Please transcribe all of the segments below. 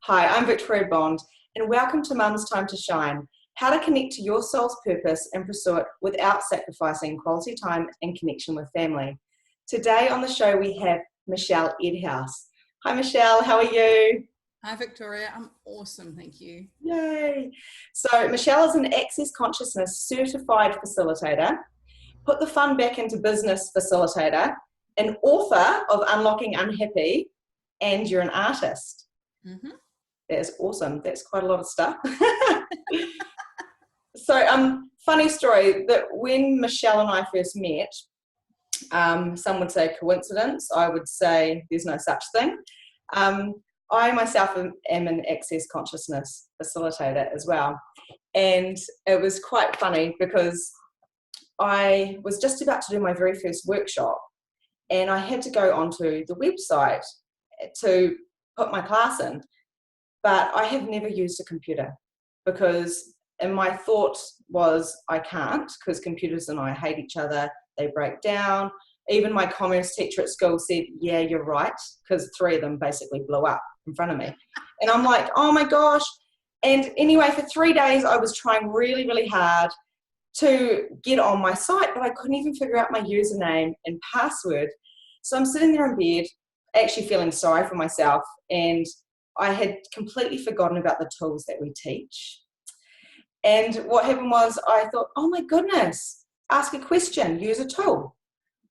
Hi, I'm Victoria Bond, and welcome to Mum's Time to Shine, how to connect to your soul's purpose and pursue it without sacrificing quality time and connection with family. Today on the show, we have Michelle Edhouse. Hi, Michelle, how are you? Hi, Victoria. I'm awesome, thank you. Yay! So, Michelle is an Access Consciousness certified facilitator, put the fun back into business facilitator, an author of Unlocking Unhappy, and you're an artist. Mm-hmm. That is awesome. That's quite a lot of stuff. So, funny story that when Michelle and I first met, some would say coincidence. I would say there's no such thing. I myself am an Access Consciousness facilitator as well. And it was quite funny because I was just about to do my very first workshop and I had to go onto the website to put my class in. But I have never used a computer because, and my thought was I can't because computers and I hate each other. They break down. Even my commerce teacher at school said, yeah, you're right, because 3 of them basically blew up in front of me. And I'm like, oh my gosh. And anyway, for 3 days, I was trying really, really hard to get on my site, but I couldn't even figure out my username and password. So I'm sitting there in bed, actually feeling sorry for myself, and I had completely forgotten about the tools that we teach. And what happened was I thought, oh my goodness, ask a question, use a tool.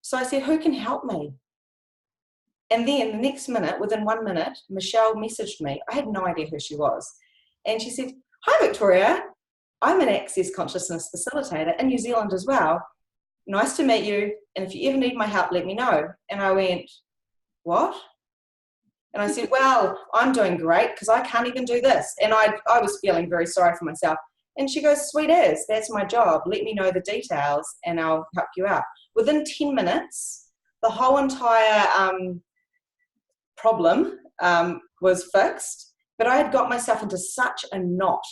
So I said, who can help me? And then the next minute, within 1 minute, Michelle messaged me. I had no idea who she was. And she said, hi, Victoria. I'm an Access Consciousness facilitator in New Zealand as well. Nice to meet you. And if you ever need my help, let me know. And I went, what? And I said, well, I'm doing great because I can't even do this. And I was feeling very sorry for myself. And she goes, sweet as, that's my job. Let me know the details and I'll help you out. Within 10 minutes, the whole entire problem was fixed. But I had got myself into such a knot.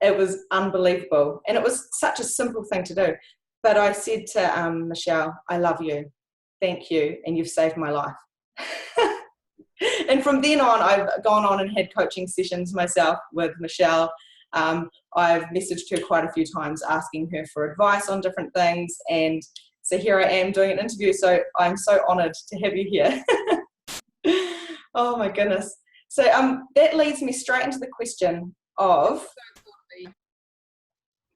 It was unbelievable. And it was such a simple thing to do. But I said to Michelle, I love you. Thank you. And you've saved my life. And from then on, I've gone on and had coaching sessions myself with Michelle. I've messaged her quite a few times asking her for advice on different things. And so here I am doing an interview. So I'm so honoured to have you here. Oh my goodness. So that leads me straight into the question of...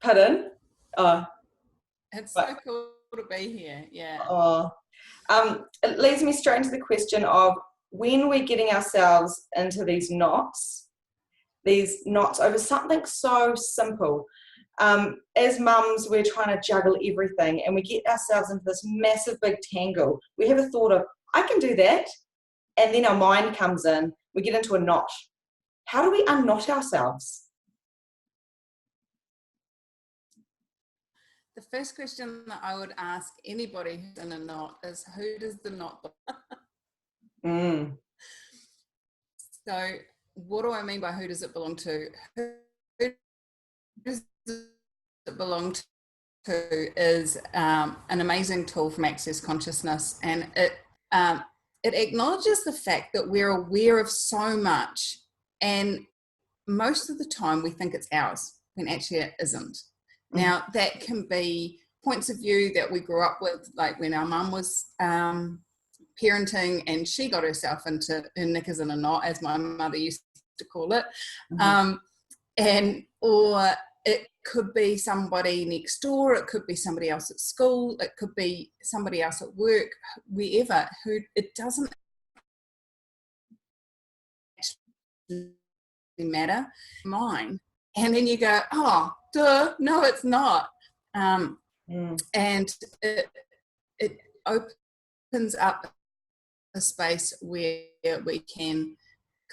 Pardon? Oh, it's so cool to be here, yeah. Oh, it leads me straight into the question of when we're getting ourselves into these knots over something so simple. As mums, we're trying to juggle everything and we get ourselves into this massive big tangle. We have a thought of, I can do that. And then our mind comes in, we get into a knot. How do we unknot ourselves? The first question that I would ask anybody who's in a knot is, who does the knot belong? So what do I mean by who does it belong to? Who does it belong to is an amazing tool from Access Consciousness, and it acknowledges the fact that we're aware of so much, and most of the time we think it's ours when actually it isn't. Now, that can be points of view that we grew up with, like when our mum was parenting and she got herself into her knickers in a knot, as my mother used to call it. Or it could be somebody next door, it could be somebody else at school, it could be somebody else at work, wherever, who it doesn't actually matter, mine. And then you go, oh, duh, no, it's not. And it opens up a space where we can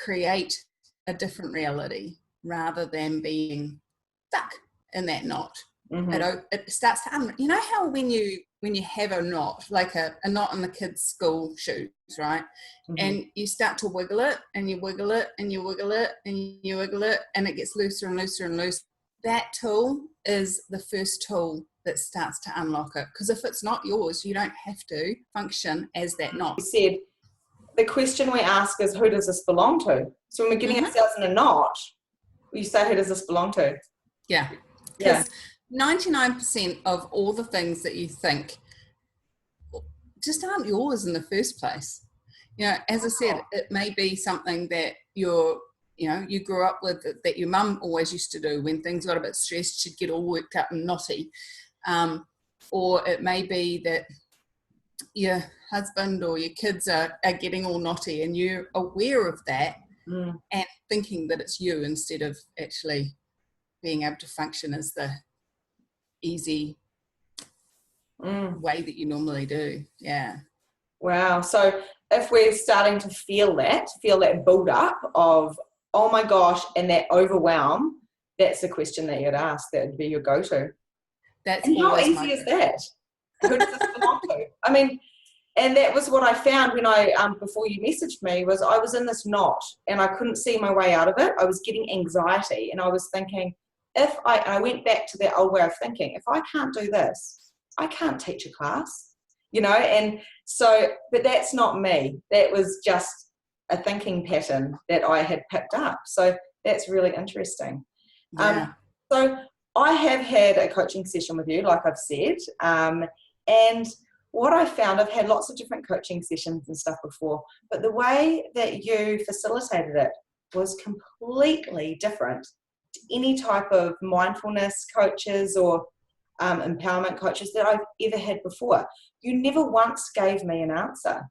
create a different reality rather than being stuck in that knot. It starts to, you know how when you have a knot, like a knot in the kids' school shoes, right? And you start to wiggle it and you wiggle it and you wiggle it and you wiggle it and it gets looser and looser and looser. That tool is the first tool that starts to unlock it. Because if it's not yours, you don't have to function as that knot. You said the question we ask is, who does this belong to? So when we're getting ourselves in a knot, you say, who does this belong to? Yeah. Yeah. Because 99% of all the things that you think just aren't yours in the first place. You know, as I said, it may be something that you grew up with, that your mum always used to do when things got a bit stressed. She'd get all worked up and knotty. Or it may be that your husband or your kids are getting all knotty, and you're aware of that and thinking that it's you, instead of actually being able to function as the easy way that you normally do. Yeah. Wow. So if we're starting to feel that build up of, oh my gosh, and that overwhelm, that's the question that you'd ask. That would be your go-to. That's and how always easy is that? Who does this belong to? I mean, and that was what I found when I, before you messaged me, was I was in this knot and I couldn't see my way out of it. I was getting anxiety, and I was thinking, if I went back to that old way of thinking, if I can't do this, I can't teach a class, and so, but that's not me. That was just a thinking pattern that I had picked up. So that's really interesting. Yeah. So I have had a coaching session with you, like I've said, and what I found, I've had lots of different coaching sessions and stuff before, but the way that you facilitated it was completely different to any type of mindfulness coaches or empowerment coaches that I've ever had before. You never once gave me an answer.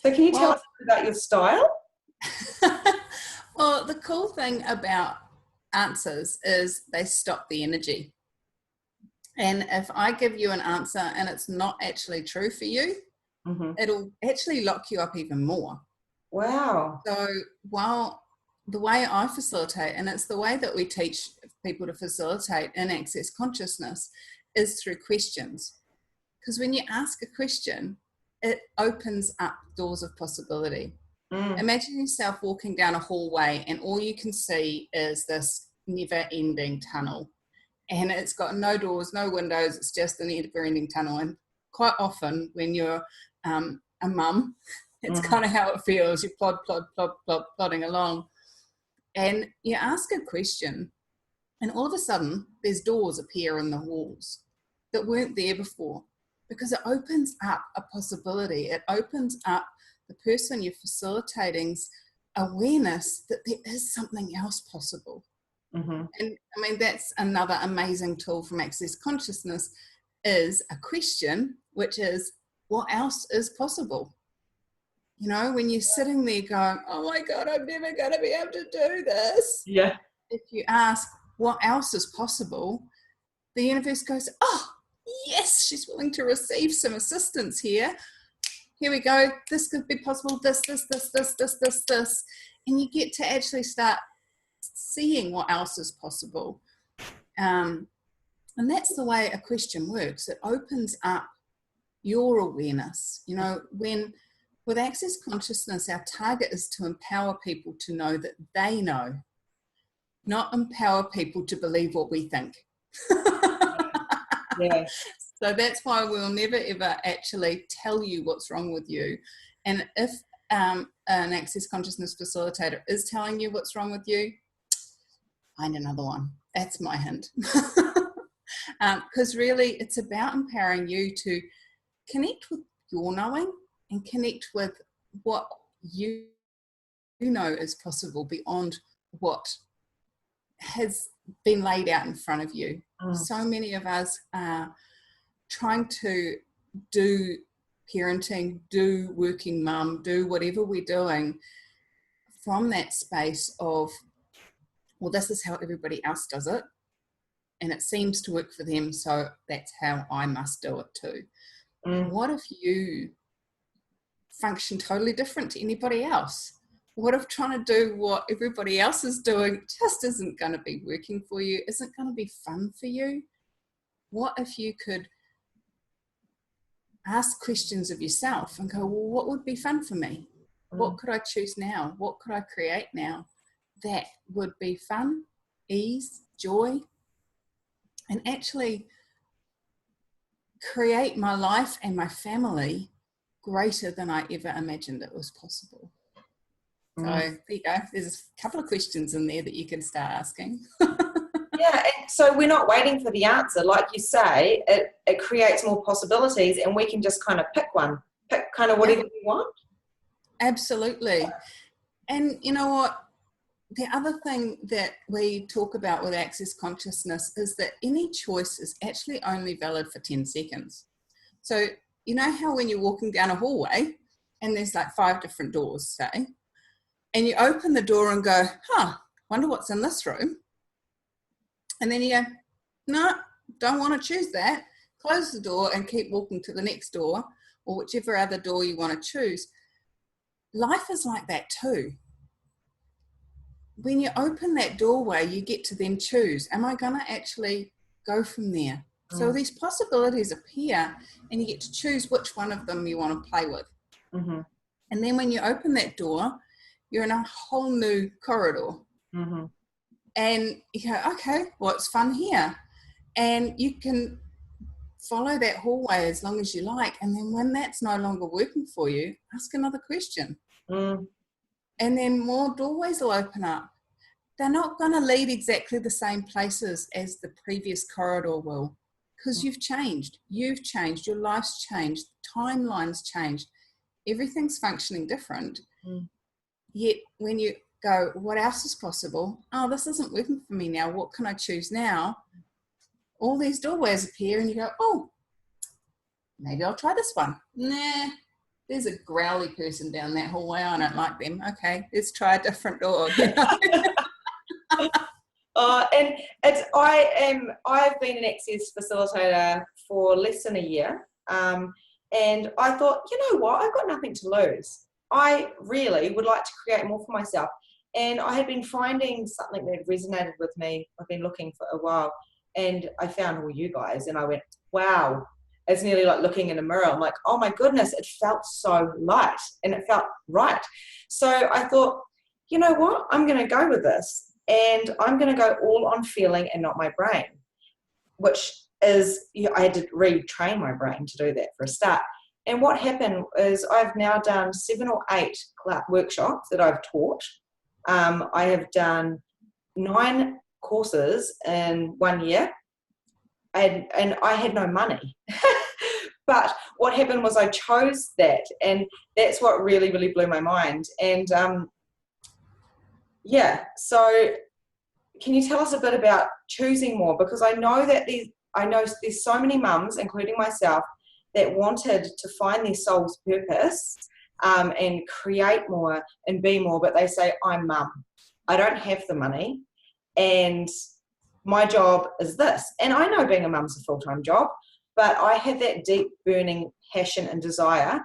So can you tell us about your style? Well, the cool thing about answers is they stop the energy. And if I give you an answer and it's not actually true for you, it'll actually lock you up even more. Wow. So while the way I facilitate, and it's the way that we teach people to facilitate in Access Consciousness, is through questions. Because when you ask a question, it opens up doors of possibility. Imagine yourself walking down a hallway and all you can see is this never-ending tunnel. And it's got no doors, no windows, it's just a never-ending tunnel. And quite often when you're a mum, it's kind of how it feels. You plod, plodding along. And you ask a question, and all of a sudden, there's doors appear in the walls that weren't there before, because it opens up a possibility. It opens up the person you're facilitating's awareness that there is something else possible. And I mean, that's another amazing tool from Access Consciousness, is a question, which is, what else is possible? When you're sitting there going, oh my God, I'm never going to be able to do this. Yeah. If you ask, what else is possible? The universe goes, oh, yes, she's willing to receive some assistance here. Here we go. This could be possible. This. And you get to actually start seeing what else is possible. And that's the way a question works. It opens up your awareness. With Access Consciousness, our target is to empower people to know that they know, not empower people to believe what we think. Yeah. So that's why we'll never ever actually tell you what's wrong with you. And if an Access Consciousness facilitator is telling you what's wrong with you, find another one. That's my hint. Because really it's about empowering you to connect with your knowing and connect with what you know is possible beyond what has been laid out in front of you. So many of us are trying to do parenting, do working mum, do whatever we're doing from that space of, well, this is how everybody else does it, and it seems to work for them, so that's how I must do it too. What if you function totally different to anybody else? What if trying to do what everybody else is doing just isn't going to be working for you, isn't going to be fun for you? What if you could ask questions of yourself and go, well, what would be fun for me? What could I choose now? What could I create now that would be fun, ease, joy, and actually create my life and my family greater than I ever imagined it was possible. So there you go. There's a couple of questions in there that you can start asking. Yeah, and so we're not waiting for the answer. Like you say, it creates more possibilities, and we can just kind of pick kind of whatever we want. Absolutely. And you know what? The other thing that we talk about with access consciousness is that any choice is actually only valid for 10 seconds. So you know how when you're walking down a hallway and there's like 5 different doors, say, and you open the door and go, wonder what's in this room. And then you go, no, don't want to choose that. Close the door and keep walking to the next door or whichever other door you want to choose. Life is like that too. When you open that doorway, you get to then choose, am I going to actually go from there? So these possibilities appear and you get to choose which one of them you want to play with. Mm-hmm. And then when you open that door, you're in a whole new corridor. Mm-hmm. And you go, okay, well, it's fun here. And you can follow that hallway as long as you like. And then when that's no longer working for you, ask another question. And then more doorways will open up. They're not going to lead exactly the same places as the previous corridor will, because you've changed, your life's changed, timeline's changed, everything's functioning different. Yet when you go, what else is possible? Oh, this isn't working for me now. What can I choose now? All these doorways appear and you go, oh, maybe I'll try this one. Nah, there's a growly person down that hallway. I don't like them. Okay, let's try a different door. And I've been an access facilitator for less than a year. And I thought, you know what, I've got nothing to lose. I really would like to create more for myself. And I had been finding something that resonated with me. I've been looking for a while, and I found all you guys, and I went, wow. It's nearly like looking in a mirror. I'm like, oh my goodness, it felt so light and it felt right. So I thought, you know what, I'm going to go with this, and I'm going to go all on feeling and not my brain, which is, I had to retrain my brain to do that for a start. And what happened is I've now done 7 or 8 workshops that I've taught. I have done 9 courses in 1 year, and I had no money. But what happened was I chose that, and that's what really, really blew my mind. And so can you tell us a bit about choosing more? Because I know that there's so many mums, including myself, that wanted to find their soul's purpose and create more and be more, but they say, I'm mum, I don't have the money, and my job is this. And I know being a mum's a full-time job, but I had that deep burning passion and desire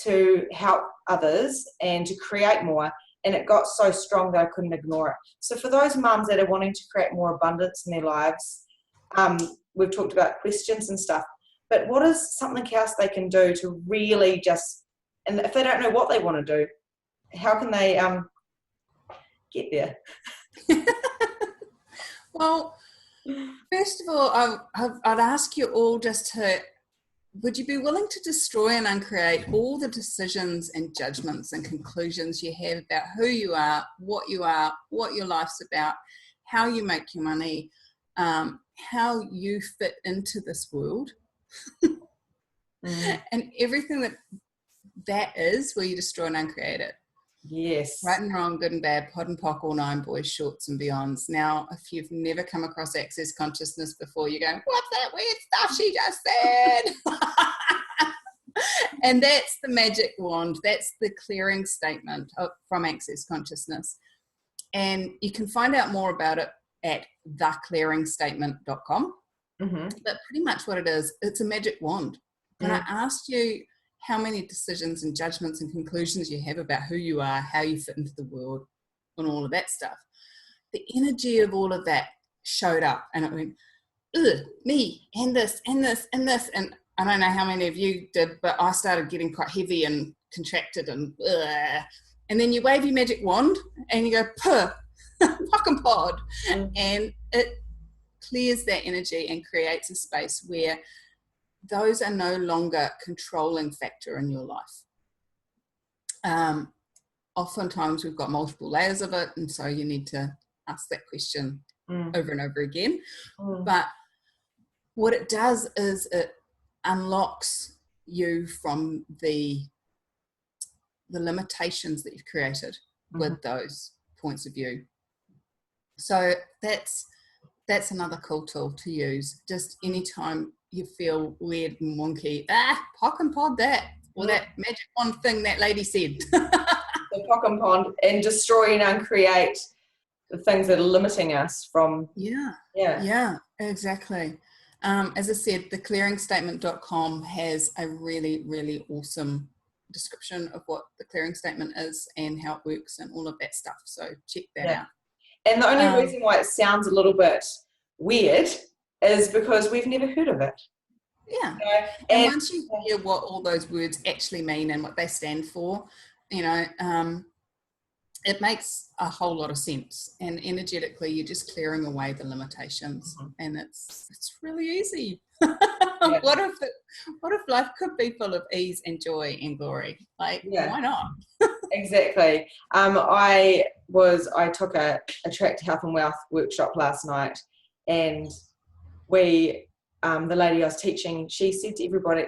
to help others and to create more, and it got so strong that I couldn't ignore it. So for those mums that are wanting to create more abundance in their lives, we've talked about questions and stuff, but what is something else they can do to really just, and if they don't know what they want to do, how can they get there? Well, first of all, I'd ask you all would you be willing to destroy and uncreate all the decisions and judgments and conclusions you have about who you are, what your life's about, how you make your money, how you fit into this world, and everything that is, will you destroy and uncreate it? Yes. Right and wrong, good and bad, pod and pock, all 9 boys, shorts and beyonds. Now, if you've never come across access consciousness before, you're going, what's that weird stuff she just said? And that's the magic wand. That's the clearing statement from access consciousness. And you can find out more about it at theclearingstatement.com. But pretty much what it is, it's a magic wand. When I asked you how many decisions and judgments and conclusions you have about who you are, how you fit into the world, and all of that stuff, the energy of all of that showed up, and it went, me, and this, and this, and this. And I don't know how many of you did, but I started getting quite heavy and contracted, and then you wave your magic wand and you go, puh, pock and pod, and it clears that energy and creates a space where those are no longer controlling factor in your life. Oftentimes we've got multiple layers of it, and so you need to ask that question over and over again. But what it does is it unlocks you from the limitations that you've created with those points of view. So that's another cool tool to use. Just anytime you feel weird and wonky, pock and pod that, or that magic wand thing that lady said. The pock and pod, and destroy and uncreate the things that are limiting us from. Yeah, exactly. As I said, the clearingstatement.com has a really, really awesome description of what the clearing statement is and how it works and all of that stuff. So check that out. And the only reason why it sounds a little bit weird is because we've never heard of it. Yeah. You know? And once you hear what all those words actually mean and what they stand for, it makes a whole lot of sense. And energetically, you're just clearing away the limitations, and it's really easy. What if life could be full of ease and joy and glory? Like, why not? Exactly. I took a Attract Health and Wealth workshop last night, and the lady I was teaching, she said to everybody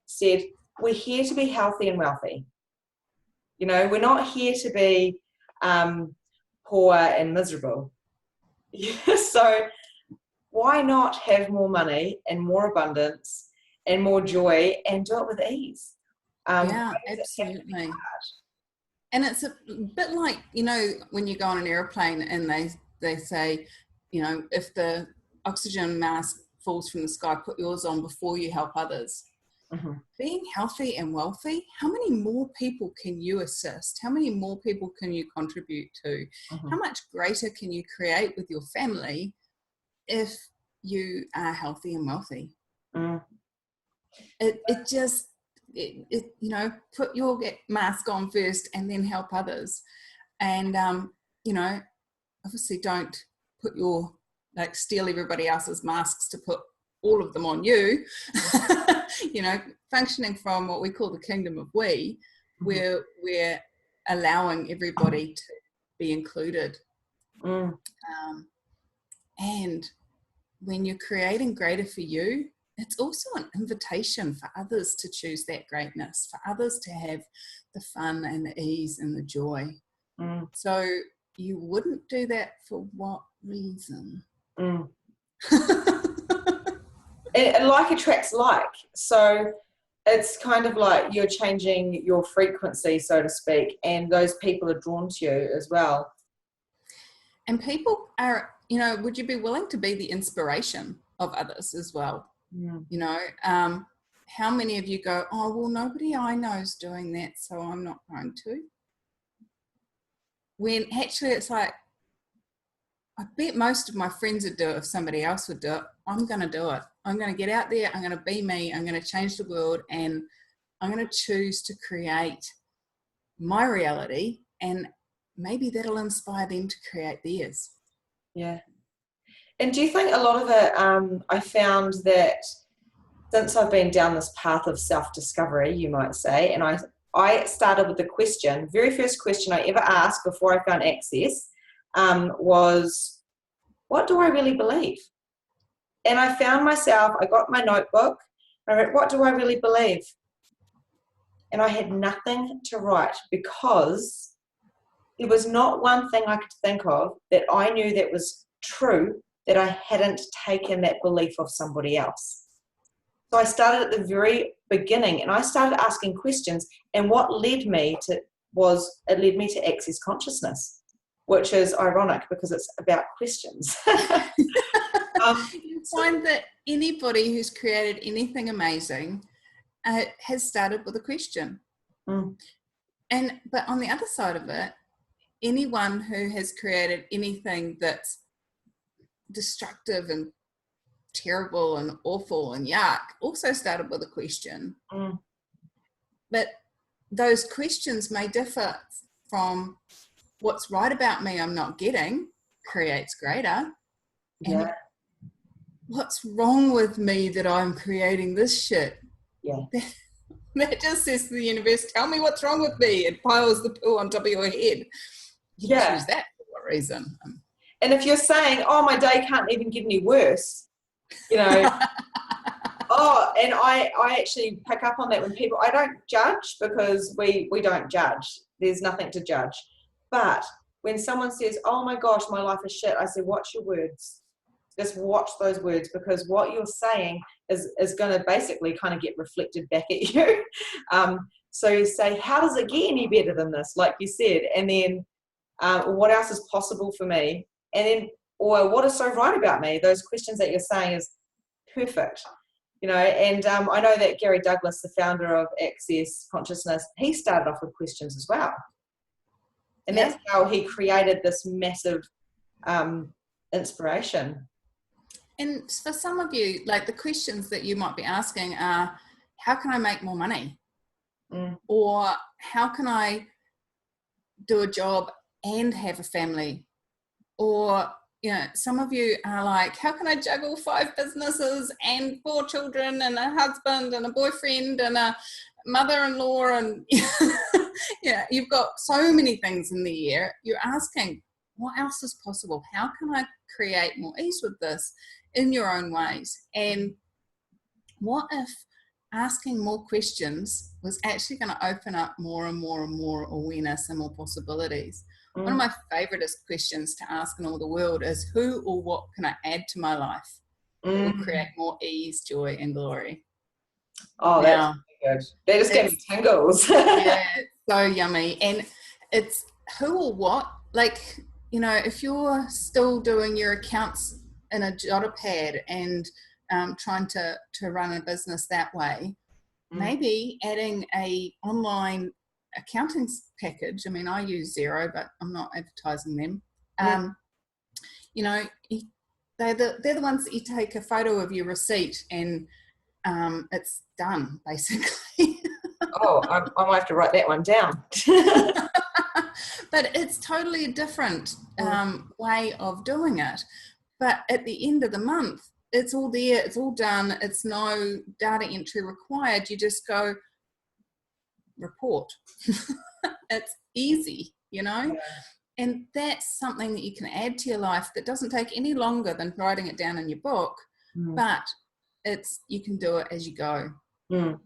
said, we're here to be healthy and wealthy. You know, we're not here to be poor and miserable. So why not have more money and more abundance and more joy and do it with ease? Absolutely. And it's a bit like, when you go on an airplane and they say, if the oxygen mask falls from the sky, put yours on before you help others. Being healthy and wealthy, how many more people can you assist? How many more people can you contribute to? How much greater can you create with your family if you are healthy and wealthy? It just, put your mask on first and then help others. And, obviously don't put steal everybody else's masks to put all of them on you. Functioning from what we call the kingdom of we, where we're allowing everybody to be included. And when you're creating greater for you, it's also an invitation for others to choose that greatness, for others to have the fun and the ease and the joy. So you wouldn't do that for what reason? And like attracts like. So it's kind of like you're changing your frequency, so to speak, and those people are drawn to you as well. And people are, would you be willing to be the inspiration of others as well? How many of you go, oh, well, nobody I know is doing that, so I'm not going to? When actually it's like, I bet most of my friends would do it if somebody else would do it. I'm going to do it. I'm going to get out there. I'm going to be me. I'm going to change the world, and I'm going to choose to create my reality, and maybe that'll inspire them to create theirs. Yeah. And do you think a lot of it, I found that since I've been down this path of self-discovery, you might say, and I started with the question, very first question I ever asked before I found access, was, what do I really believe? And I found myself, I got my notebook, I wrote, what do I really believe? And I had nothing to write because there was not one thing I could think of that I knew that was true that I hadn't taken that belief of somebody else. So I started at the very beginning, and I started asking questions, and what led me to access consciousness, which is ironic because it's about questions. You find that anybody who's created anything amazing has started with a question. But on the other side of it, anyone who has created anything that's destructive and terrible and awful and yuck also started with a question. But those questions may differ from what's right about me I'm not getting creates greater. And what's wrong with me that I'm creating this shit? Yeah. That just says to the universe, tell me what's wrong with me. It piles the poo on top of your head. You choose that for what reason? And if you're saying, oh, my day can't even get any worse, you know, and I actually pick up on that when people, I don't judge because we don't judge. There's nothing to judge. But when someone says, oh my gosh, my life is shit, I say, watch your words. Just watch those words, because what you're saying is going to basically kind of get reflected back at you. So you say, how does it get any better than this? Like you said, and then what else is possible for me? And then, or what is so right about me? Those questions that you're saying is perfect. You know, and I know that Gary Douglas, the founder of Access Consciousness, he started off with questions as well. And that's how he created this massive inspiration. And for some of you, like the questions that you might be asking are, how can I make more money? Or how can I do a job and have a family? Or, you know, some of you are like, how can I juggle 5 businesses and 4 children and a husband and a boyfriend and a mother-in-law? And yeah, you've got so many things in the air. You're asking, what else is possible? How can I create more ease with this in your own ways? And what if asking more questions was actually going to open up more and more and more awareness and more possibilities? One of my favoriteest questions to ask in all the world is, who or what can I add to my life that will create more ease, joy, and glory? Oh, that's good. They just gave me tingles. Yeah, it's so yummy. And it's who or what, like, you know, if you're still doing your accounts in a jotter pad and trying to run a business that way, maybe adding a online accounting package. I mean, I use Xero, but I'm not advertising them. You know, they're the ones that you take a photo of your receipt and it's done, basically. I might have to write that one down. But it's totally a different way of doing it. But at the end of the month, it's all there, it's all done, it's no data entry required. You just go, report. It's easy, you know? Yeah. And that's something that you can add to your life that doesn't take any longer than writing it down in your book, but you can do it as you go. Who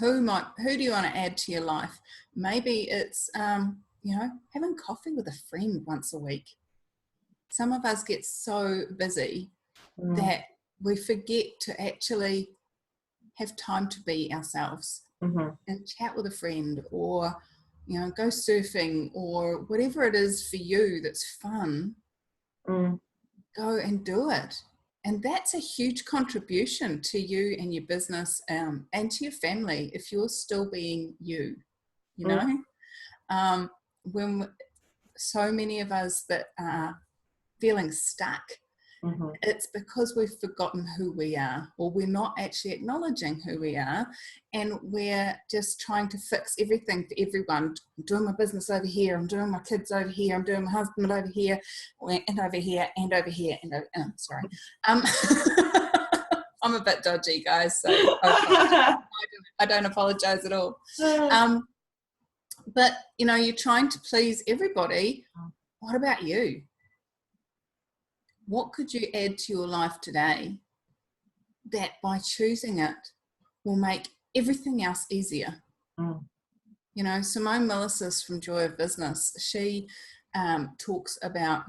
do you want to add to your life? Maybe it's you know, having coffee with a friend once a week. Some of us get so busy that we forget to actually have time to be ourselves and chat with a friend, or, you know, go surfing, or whatever it is for you that's fun. Go and do it. And that's a huge contribution to you and your business and to your family if you're still being you, you know? When so many of us that are feeling stuck, it's because we've forgotten who we are, or we're not actually acknowledging who we are, and we're just trying to fix everything for everyone. I'm doing my business over here, I'm doing my kids over here, I'm doing my husband over here, and over here, and over here, and over, sorry. I'm a bit dodgy, guys, so I don't apologize at all. But, you know, you're trying to please everybody. What about you? What could you add to your life today that by choosing it will make everything else easier? You know, Simone Millicis from Joy of Business, she talks about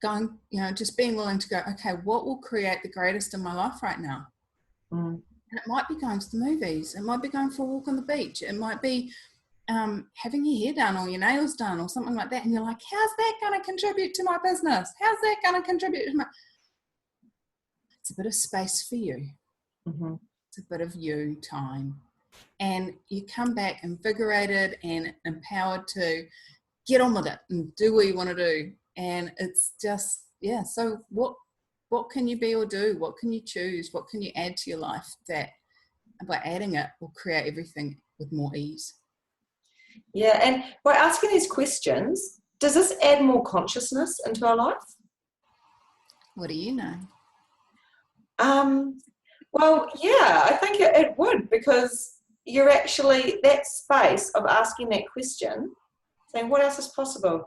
going, you know, just being willing to go, okay, what will create the greatest in my life right now? And it might be going to the movies. It might be going for a walk on the beach. It might be having your hair done or your nails done or something like that, and you're like, how's that going to contribute to my business? How's that going to contribute to my... It's a bit of space for you. It's a bit of you time, and you come back invigorated and empowered to get on with it and do what you want to do. And it's just, yeah, so what can you be or do? What can you choose? What can you add to your life that by adding it will create everything with more ease? Yeah, and by asking these questions, does this add more consciousness into our life? What do you know? Well, yeah, I think it would, because you're actually, that space of asking that question, saying, what else is possible?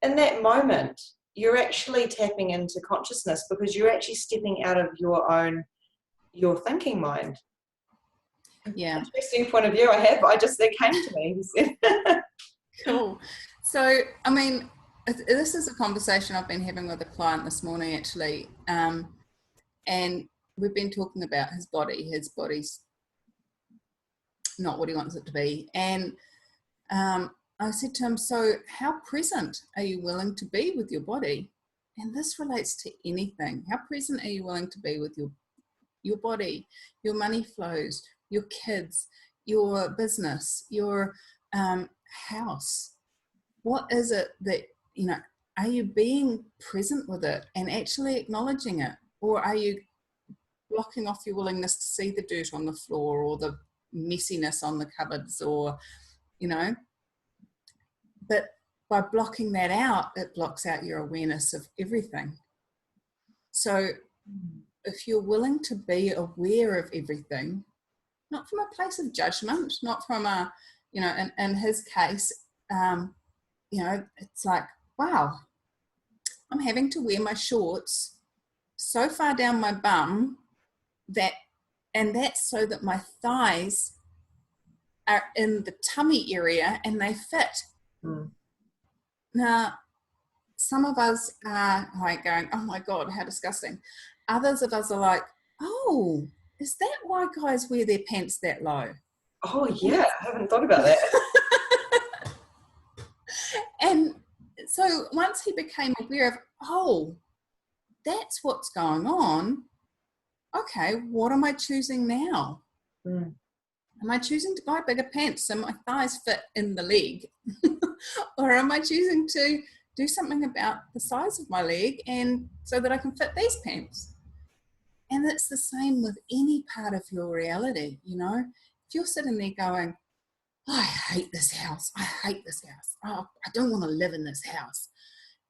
In that moment, you're actually tapping into consciousness, because you're actually stepping out of your thinking mind. Yeah. Interesting point of view I have. That came to me. Cool. So, I mean, this is a conversation I've been having with a client this morning, actually. And we've been talking about his body. His body's not what he wants it to be. And I said to him, so how present are you willing to be with your body? And this relates to anything. How present are you willing to be with your body, your money flows, your kids, your business, your house? What is it that, are you being present with it and actually acknowledging it? Or are you blocking off your willingness to see the dirt on the floor or the messiness on the cupboards, or, but by blocking that out, it blocks out your awareness of everything. So if you're willing to be aware of everything, not from a place of judgment, not from a, in his case, it's like, wow, I'm having to wear my shorts so far down my bum that's so that my thighs are in the tummy area and they fit. Now, some of us are like going, oh my God, how disgusting. Others of us are like, oh, is that why guys wear their pants that low? Oh yeah, I haven't thought about that. And so once he became aware of, oh, that's what's going on, okay, what am I choosing now? Am I choosing to buy bigger pants so my thighs fit in the leg? Or am I choosing to do something about the size of my leg and so that I can fit these pants? And it's the same with any part of your reality, If you're sitting there going, oh, I hate this house. I hate this house. Oh, I don't want to live in this house.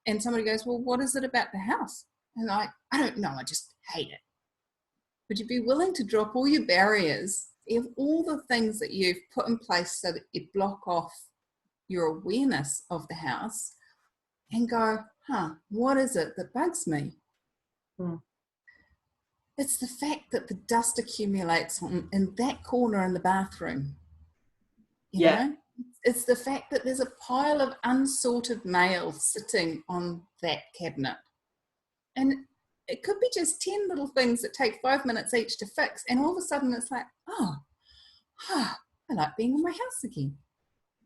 And somebody goes, well, what is it about the house? And I don't know. I just hate it. Would you be willing to drop all your barriers, all the things that you've put in place so that you block off your awareness of the house, and go, what is it that bugs me? It's the fact that the dust accumulates in that corner in the bathroom. You know? It's the fact that there's a pile of unsorted mail sitting on that cabinet. And it could be just 10 little things that take 5 minutes each to fix. And all of a sudden it's like, I like being in my house again.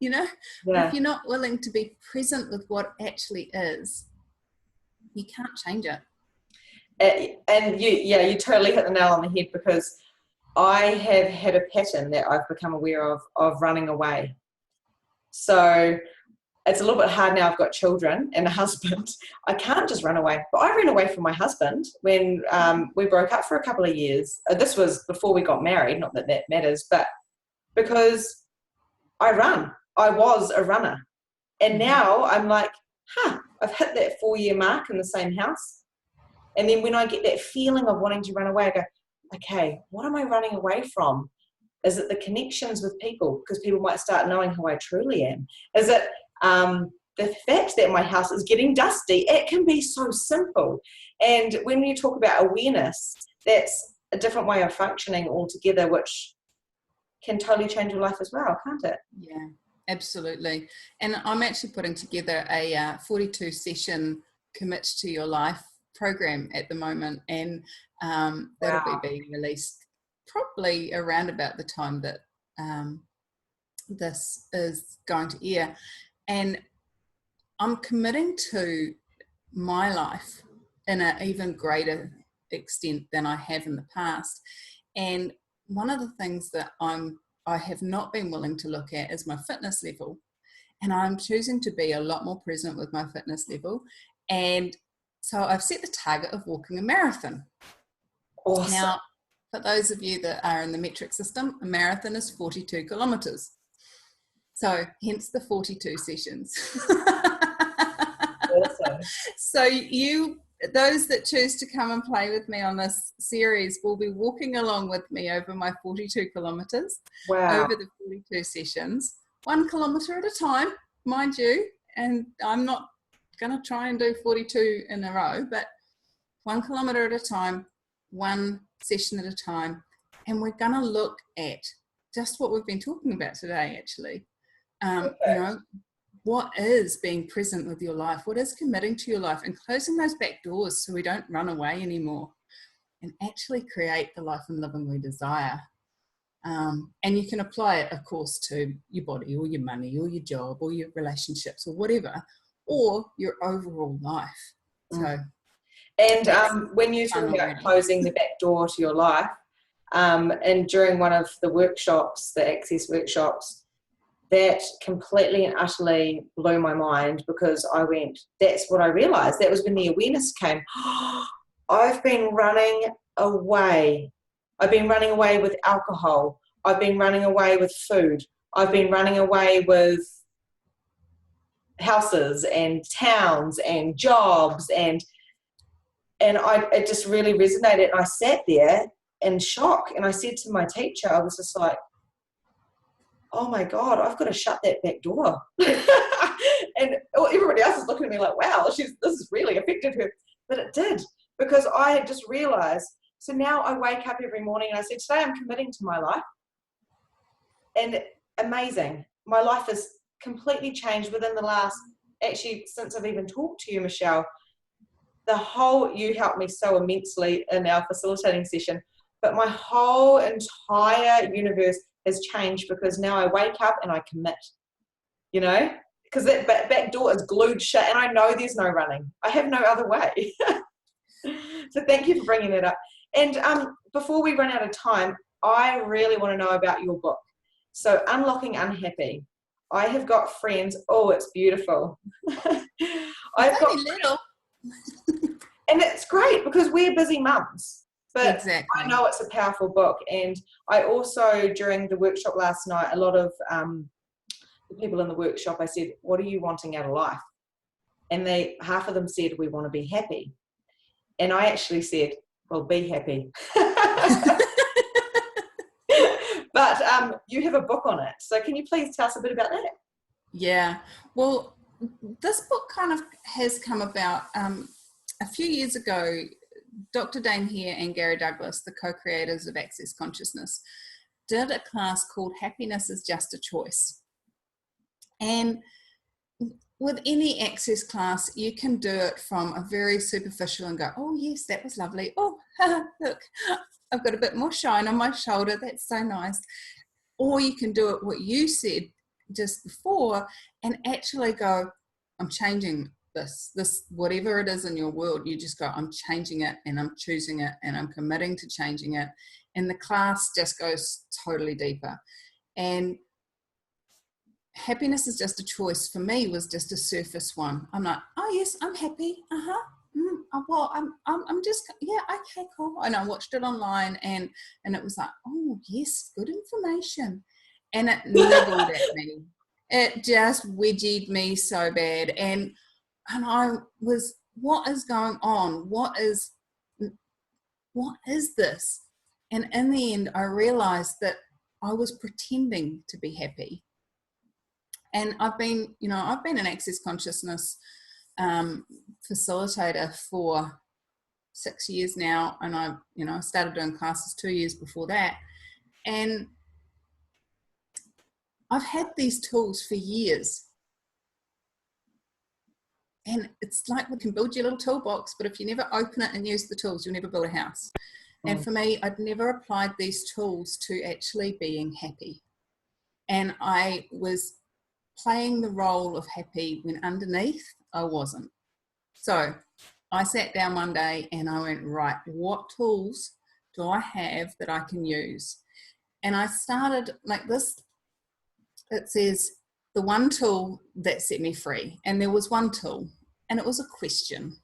If you're not willing to be present with what actually is, you can't change it. And you totally hit the nail on the head, because I have had a pattern that I've become aware of running away. So it's a little bit hard now. I've got children and a husband. I can't just run away. But I ran away from my husband when we broke up for a couple of years. This was before we got married, not that matters, but because I was a runner. And now I'm like, I've hit that 4-year mark in the same house. And then when I get that feeling of wanting to run away, I go, okay, what am I running away from? Is it the connections with people? Because people might start knowing who I truly am. Is it the fact that my house is getting dusty? It can be so simple. And when you talk about awareness, that's a different way of functioning altogether, which can totally change your life as well, can't it? Yeah, absolutely. And I'm actually putting together a 42 session commit to your life program at the moment, and that'll be being released probably around about the time that this is going to air. And I'm committing to my life in an even greater extent than I have in the past. And one of the things that I have not been willing to look at is my fitness level. And I'm choosing to be a lot more present with my fitness level. And so I've set the target of walking a marathon. Awesome. Now, for those of you that are in the metric system, a marathon is 42 kilometres. So hence the 42 sessions. Awesome. So those that choose to come and play with me on this series will be walking along with me over my 42 kilometres, Wow. over the 42 sessions, 1 kilometre at a time, mind you. And I'm not going to try and do 42 in a row, but 1 kilometre at a time, one session at a time. And we're going to look at just what we've been talking about today, actually. You know, what is being present with your life? What is committing to your life and closing those back doors so we don't run away anymore and actually create the life and living we desire? And you can apply it, of course, to your body or your money or your job or your relationships or whatever, or your overall life. So, and when you talk about closing the back door to your life, and during one of the workshops, the Access workshops, that completely and utterly blew my mind, because I went, that's what I realised. That was when the awareness came. I've been running away. I've been running away with alcohol. I've been running away with food. I've been running away with houses and towns and jobs, and it just really resonated. And I sat there in shock, and I said to my teacher, I was just like, oh my God, I've got to shut that back door. And everybody else is looking at me like, wow, this has really affected her. But it did, because I had just realized. So now I wake up every morning and I say, today I'm committing to my life. And amazing. My life has completely changed within the last, actually, since I've even talked to you, Michelle. You helped me so immensely in our facilitating session, but my whole entire universe has changed, because now I wake up and I commit, you know, because that back door is glued shut, and I know there's no running. I have no other way. So thank you for bringing that up. And before we run out of time, I really want to know about your book. So Unlocking Unhappy. I have got friends. Oh, it's beautiful. I've got little. And it's great, because we're busy mums. But exactly. I know it's a powerful book. And I also, during the workshop last night, a lot of the people in the workshop, I said, what are you wanting out of life? And half of them said, we want to be happy. And I actually said, well, be happy. But you have a book on it. So can you please tell us a bit about that? Yeah. Well, this book kind of has come about a few years ago. Dr. Dane Hare and Gary Douglas, the co-creators of Access Consciousness, did a class called Happiness is Just a Choice. And with any Access class, you can do it from a very superficial and go, oh yes, that was lovely. Oh, look, I've got a bit more shine on my shoulder. That's so nice. Or you can do it what you said just before and actually go, I'm changing this whatever it is in your world. You just go, I'm changing it, and I'm choosing it, and I'm committing to changing it. And the class just goes totally deeper. And Happiness is Just a Choice for me was just a surface one. I'm like, oh yes, I'm happy. Well, I'm just, yeah, okay, cool. And I watched it online, and it was like, oh yes, good information. And it nibbled at me. It just wedgied me so bad. And I was, what is going on? What is this? And in the end, I realized that I was pretending to be happy. And I've been an Access Consciousness facilitator for 6 years now. And I started doing classes 2 years before that. And I've had these tools for years. And it's like we can build your little toolbox, but if you never open it and use the tools, you'll never build a house. And for me, I'd never applied these tools to actually being happy. And I was playing the role of happy when underneath I wasn't. So I sat down one day and I went, right, what tools do I have that I can use? And I started like this. It says the one tool that set me free. And there was one tool, and it was a question.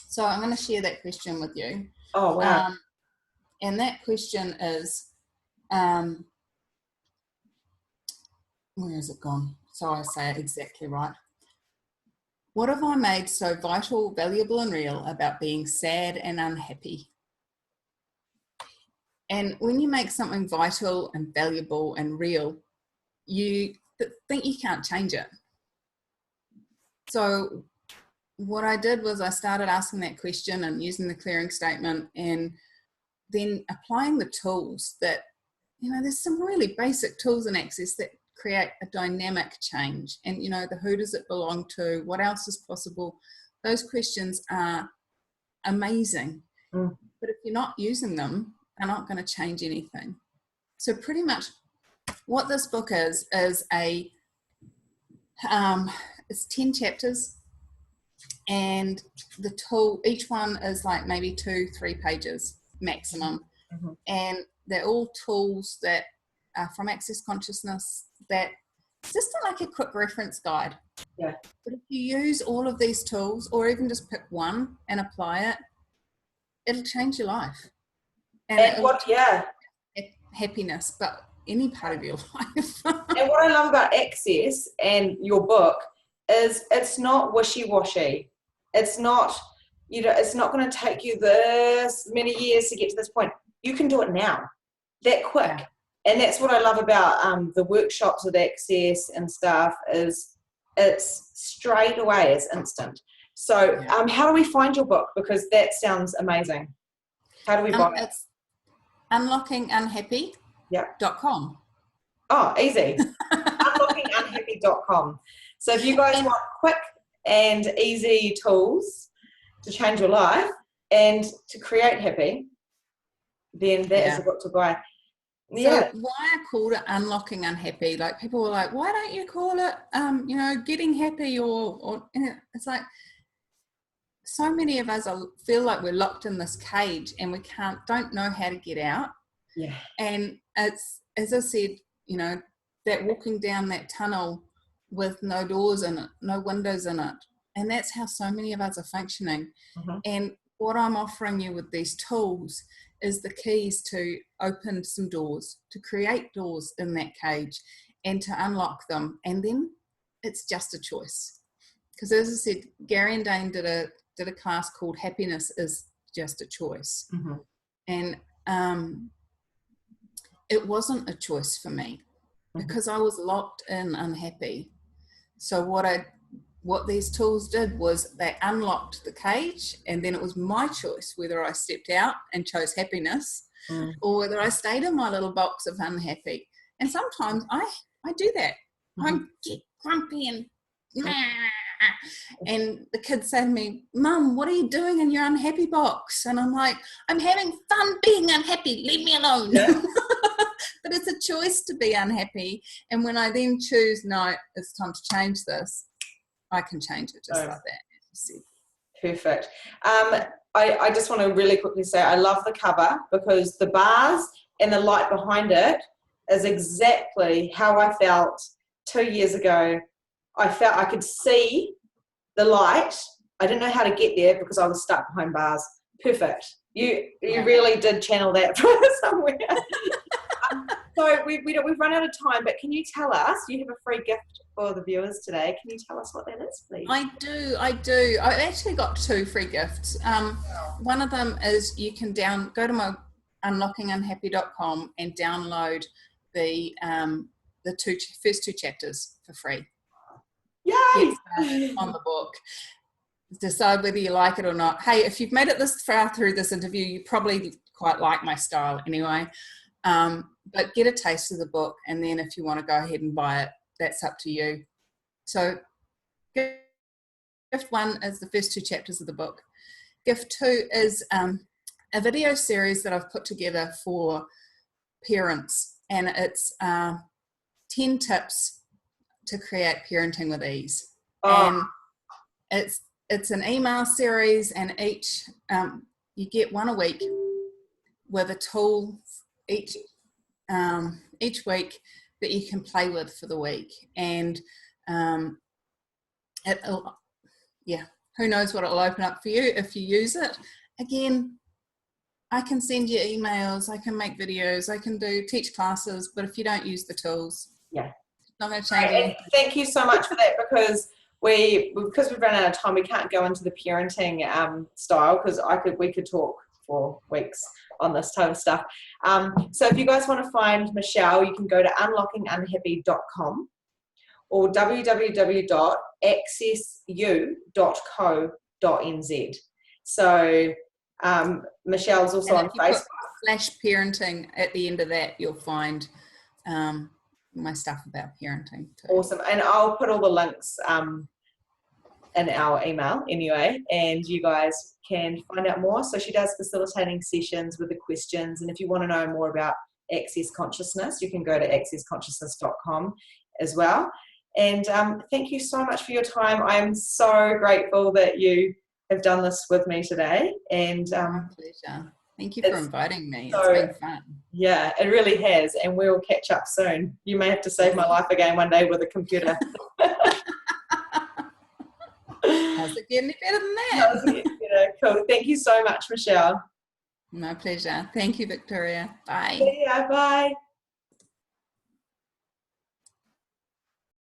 So I'm going to share that question with you. Oh, wow. And that question is, where has it gone? So I say it exactly right. What have I made so vital, valuable, and real about being sad and unhappy? And when you make something vital and valuable and real, you think you can't change it. So what I did was I started asking that question and using the clearing statement, and then applying the tools that, there's some really basic tools in Access that create a dynamic change. And, the who does it belong to? What else is possible? Those questions are amazing. But if you're not using them, they're not going to change anything. So pretty much what this book is it's 10 chapters, and the tool, each one is like maybe 2-3 pages maximum. And they're all tools that are from Access Consciousness, that it's just like a quick reference guide. Yeah. But if you use all of these tools, or even just pick one and apply it, it'll change your life. And happiness, but any part of your life. And what I love about Access and your book is it's not wishy-washy. It's not, it's not going to take you this many years to get to this point. You can do it now, that quick. Yeah. And that's what I love about the workshops with Access and stuff, is it's straight away, it's instant. So how do we find your book? Because that sounds amazing. How do we buy it? It's unlockingunhappy.com. Oh, easy. unlockingunhappy.com. So if you guys want quick and easy tools to change your life and to create happy, then that is the book to buy. Yeah. So why I called it Unlocking Unhappy, like people were like, why don't you call it Getting Happy, or it's like, so many of us feel like we're locked in this cage and we don't know how to get out. Yeah. And it's, as I said, that walking down that tunnel with no doors in it, no windows in it. And that's how so many of us are functioning. And what I'm offering you with these tools is the keys to open some doors, to create doors in that cage and to unlock them. And then it's just a choice. Because as I said, Gary and Dane did a class called Happiness is Just a Choice. And it wasn't a choice for me because I was locked in unhappy. So what these tools did was they unlocked the cage, and then it was my choice whether I stepped out and chose happiness or whether I stayed in my little box of unhappy. And sometimes I do that. I get grumpy and the kids say to me, Mum, what are you doing in your unhappy box? And I'm like, I'm having fun being unhappy, leave me alone. But it's a choice to be unhappy. And when I then choose, no, it's time to change this, I can change it just like that. Perfect. I just want to really quickly say I love the cover, because the bars and the light behind it is exactly how I felt 2 years ago. I felt I could see the light. I didn't know how to get there because I was stuck behind bars. Perfect. You really did channel that from somewhere. So we've run out of time, but can you tell us, you have a free gift for the viewers today. Can you tell us what that is, please? I do. I've actually got 2 free gifts. One of them is you can go to my unlockingunhappy.com and download the first 2 chapters for free. Yay! On the book. Decide whether you like it or not. Hey, if you've made it this far through this interview, you probably quite like my style anyway. But get a taste of the book, and then if you want to go ahead and buy it, that's up to you. So gift 1 is the first 2 chapters of the book. Gift 2 is a video series that I've put together for parents, and it's 10 tips to create parenting with ease. And it's an email series, and each you get one a week with a tool each week that you can play with for the week. And who knows what it'll open up for you if you use it. Again, I can send you emails, I can make videos, I can teach classes, but if you don't use the tools, it's not going to change anything. Thank you so much for that, because because we've run out of time, we can't go into the parenting style, because we could talk for weeks on this type of stuff. So if you guys want to find Michelle, you can go to unlockingunhappy.com or www.accessu.co.nz. So Michelle's also on Facebook. /parenting at the end of that, you'll find my stuff about parenting too. Awesome. And I'll put all the links in our email anyway, and you guys can find out more. So she does facilitating sessions with the questions, and if you want to know more about Access Consciousness, you can go to accessconsciousness.com as well. And thank you so much for your time. I'm so grateful that you have done this with me today. And my pleasure. Thank you for inviting me. It's been fun. Yeah, it really has. And we'll catch up soon. You may have to save my life again one day with a computer. How's it getting any better than that? Cool. Thank you so much, Michelle. My pleasure. Thank you, Victoria. Bye. Yeah, bye.